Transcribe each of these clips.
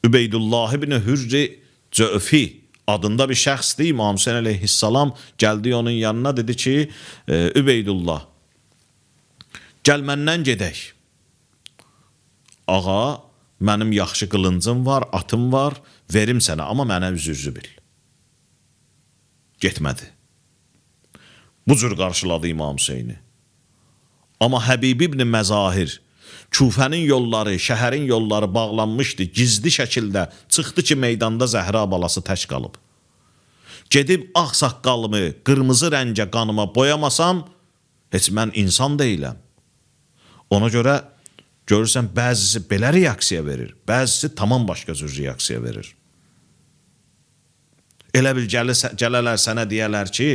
Übeydullah ibn Hürri Cöfi adında bir şəxsdir. İmam Hüseyin əleyhissalam gəldi onun yanına, dedi ki, Übeydullah, gəl məndən gedək. Ağa, mənim yaxşı qılıncım var, atım var, verim sənə, amma mənə üzürzü bil. Getmədi. Bu cür qarşıladı İmam Hüseyni. Amma Həbib ibn Məzahir, Küfənin yolları, şəhərin yolları bağlanmışdı, gizli şəkildə çıxdı ki, meydanda Zəhra balası tək qalıb. Gedib ağ saqqalımı, qırmızı rəngə qanıma boyamasam, heç mən insan deyiləm. Ona görə görürsən, bəzisi belə reaksiya verir, bəzisi tamam başqa cür reaksiya verir. Elə bil gələrlər sənə deyərlər ki,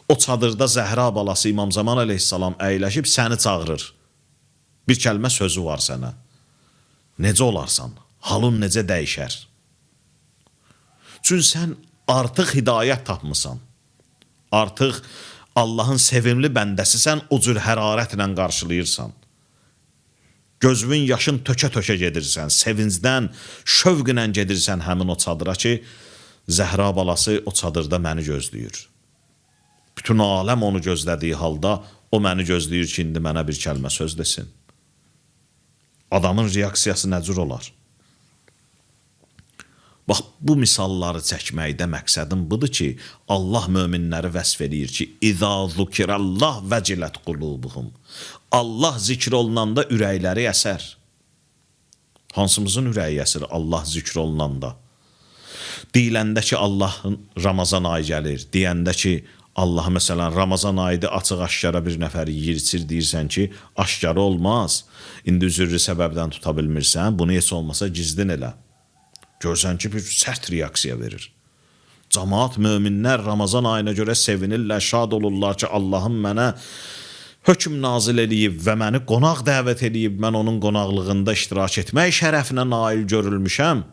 o çadırda Zəhra balası İmam Zaman əleyhissalam əyləşib səni çağırır. Bir kəlmə sözü var sənə. Necə olarsan? Halın necə dəyişər? Çünki sən artıq hidayət tapmısan. Artıq Allahın sevimli bəndəsisən, o cür hərarətlə qarşılayırsan. Gözünün yaşın tökə-tökə gedirsən, sevincdən, şövqlə gedirsən həmin o çadıra ki, Zəhra balası o çadırda məni gözləyir. Bütün aləm onu gözlədiyi halda, o məni gözləyir ki, indi mənə bir kəlmə söz desin. Adamın reaksiyası nə cür olar? Bax, bu misalları çəkməkdə məqsədim budur ki, Allah möminləri vəsf edir ki, İzâ zukirallah vəcilət qulubuhum. Allah zikr olunanda ürəkləri əsər. Hansımızın ürəyi əsir Allah zikr olunanda? Deyiləndə ki, Allahın Ramazan ayı gəlir, deyəndə ki, Allah məsələn Ramazan ayıda açıq aşkara bir nəfəri yirçir, deyirsən ki, aşkara olmaz. İndi üzürlü səbəbdən tuta bilmirsən, bunu heç olmasa gizlin elə. Görsən ki, bir sərt reaksiya verir. Camaat, möminlər Ramazan ayına görə sevinirlər, şad olurlar ki, Allahım mənə hökm nazil edib və məni qonaq dəvət edib, mən onun qonaqlığında iştirak etmək şərəfinə nail görülmüşəm.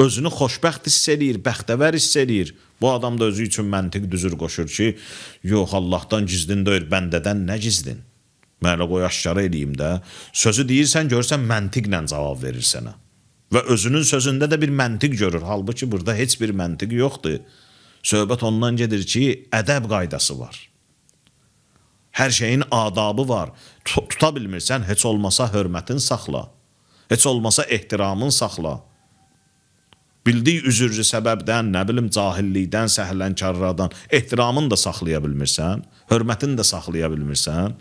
Özünü xoşbəxt hiss edir, bəxtəvər hiss edir. Bu adam da özü üçün məntiq düzür qoşur ki, yox, Allahdan gizlin deyir, bəndədən nə gizlin? Mənə qoy aşkara edeyim də. Sözü deyirsən, görsən, məntiqlə cavab verir sənə. Və özünün sözündə də bir məntiq görür. Halbuki burada heç bir məntiq yoxdur. Söhbət ondan gedir ki, ədəb qaydası var. Hər şeyin adabı var. Tuta bilmirsən, heç olmasa hörmətin saxla. Heç olmasa ehtiramın saxla. Bildiyi üzürlü səbəbdən, nə bilim, cahillikdən, səhlənkarlardan ehtiramını da saxlaya bilmirsən, hörmətini də saxlaya bilmirsən.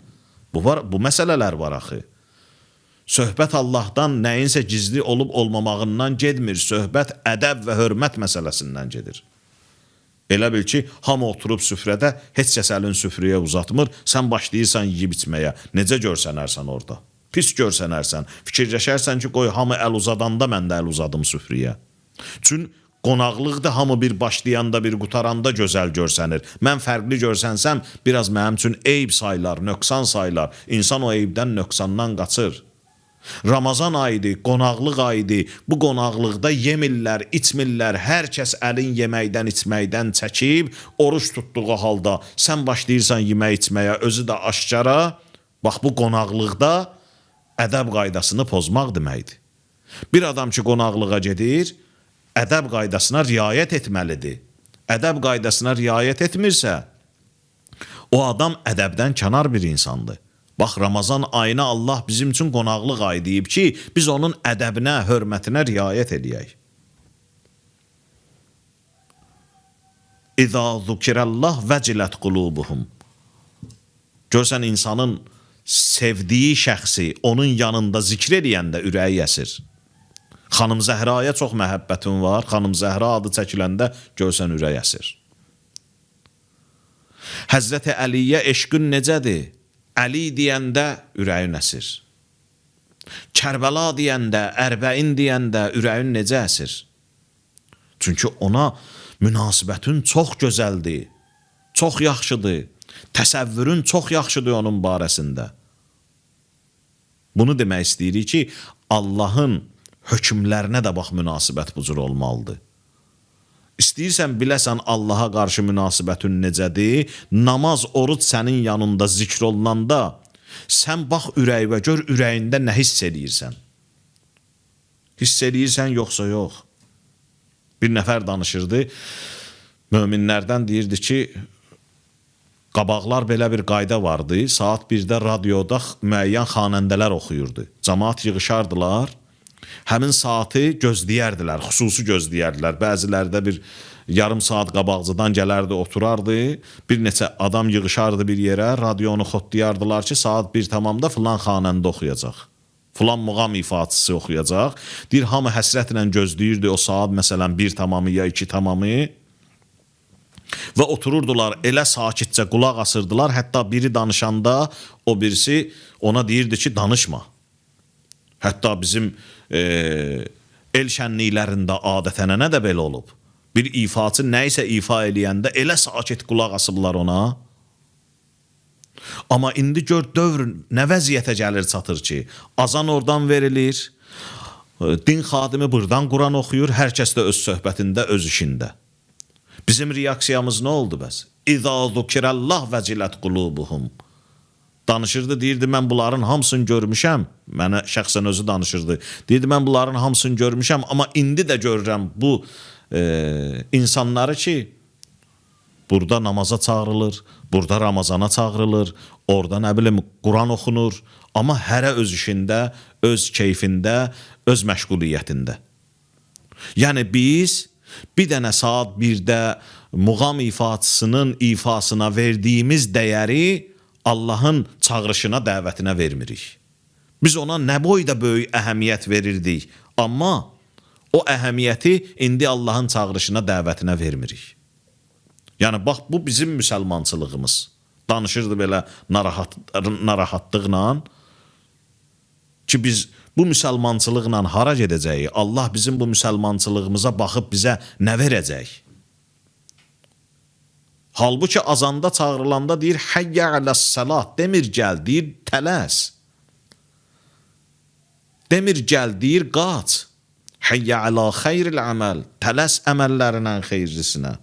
Bu məsələlər var axı. Söhbət Allahdan nəyinsə gizli olub olmamağından gedmir, söhbət ədəb və hörmət məsələsindən gedir. Elə bil ki, hamı oturub süfrədə, heç kəs əlin süfrəyə uzatmır, sən başlayırsan yiyib içməyə, necə görsənərsən orada? Pis görsənərsən, fikirləşərsən ki, qoy hamı əl uzadanda mən də əl uzadım süfrəyə. Çünki qonaqlıqda hamı bir başlayanda, bir qutaranda gözəl görsənir. Mən fərqli görsənsəm, biraz mənim üçün eyb saylar, nöqsan saylar. İnsan o eybdən, nöqsandan qaçır. Ramazan ayıdır, qonaqlıq ayıdır. Bu qonaqlıqda yemirlər, içmirlər. Hər kəs əlin yeməkdən, içməkdən çəkib, oruç tutduğu halda sən başlayırsan yemək içməyə, özü də aşkara. Bax, bu qonaqlıqda ədəb qaydasını pozmaq deməkdir. Bir adam ki, qonaqlığa gedir, ədəb qaydasına riayət etməlidir. Ədəb qaydasına riayət etmirsə, o adam ədəbdən kənar bir insandır. Bax, Ramazan ayına Allah bizim üçün qonaqlıq ayı deyib ki, biz onun ədəbinə, hörmətinə riayət edəyək. İzâ zukirallah vəcilət qulubuhum. Görsən, insanın sevdiyi şəxsi onun yanında zikr edəyəndə ürəyi əsir. Xanım Zəhraya çox məhəbbətin var, Xanım Zəhra adı çəkiləndə görsən ürək əsir. Həzrəti Əliyə eşqün necədir? Əli deyəndə ürəyin əsir. Kərbəla deyəndə, Ərbəin deyəndə ürəyin necə əsir? Çünki ona münasibətin çox gözəldir, çox yaxşıdır, təsəvvürün çox yaxşıdır onun barəsində. Bunu demək istəyirik ki, Allahın hökmlərinə də bax, münasibət bu cür olmalıdır. İstəyirsən biləsən Allaha qarşı münasibətin necədir, namaz, oruç sənin yanında zikr olunanda, sən bax ürəyivə gör, ürəyində nə hiss edirsən. Hiss eləyirsən yoxsa yox? Bir nəfər danışırdı. Möminlərdən deyirdi ki, qabaqlar belə bir qayda vardı. Saat 1-də radioda müəyyən xanəndələr oxuyurdu. Cəmaət yığışardılar. Həmin saatı gözləyərdilər, xüsusi gözləyərdilər. Bəziləri də bir yarım saat qabaqcıdan gələrdi, oturardı. Bir neçə adam yığışardı bir yerə, radionu xotlayardılar ki, saat 1 tamamda filan xanəndə oxuyacaq. Filan muğam ifaçısı oxuyacaq. Deyir, hamı həsrətlə gözləyirdi o saat, məsələn, 1 tamamı ya 2 tamamı. Və otururdular, elə sakitcə qulaq asırdılar. Hətta biri danışanda o birisi ona deyirdi ki, danışma. Hətta bizim el şənliklərində adətənənə də belə olub. Bir ifaçı nə isə ifa eləyəndə elə sakit qulaq asıblar ona. Amma indi gör dövr nə vəziyyətə gəlir çatır ki, azan oradan verilir, din xadimi buradan Quran oxuyur, hər kəs də öz söhbətində, öz işində. Bizim reaksiyamız nə oldu bəs? İzâ zukirəllah vəcilət qulubuhum. Danışırdı, deyirdi, mən bunların hamısını görmüşəm. Mənə şəxsən özü danışırdı. Deyirdi, mən bunların hamısını görmüşəm, amma indi də görürəm bu insanları ki, burada namaza çağırılır, burada Ramazana çağırılır, orada nə bilim Quran oxunur, amma hərə öz işində, öz keyfində, öz məşğuliyyətində. Yəni biz bir dənə saat 1-də muğam ifaçısının ifasına verdiyimiz dəyəri Allahın çağırışına, dəvətinə vermirik. Biz ona nə boyda böyük əhəmiyyət verirdik, amma o əhəmiyyəti indi Allahın çağırışına, dəvətinə vermirik. Yəni, bax, bu bizim müsəlmançılığımız. Danışırdı belə narahatlıqla ki, biz bu müsəlmançılıqla hara gedəcəyik? Allah bizim bu müsəlmançılığımıza baxıb bizə nə verəcək? Halbuki azanda çağırılanda deyir, həyyə aləs-səlat, demir gəl, deyir, tələs. Demir gəl, deyir, qaç. Həyyə alə xeyril əməl, tələs əməllərindən xeyirlisinə.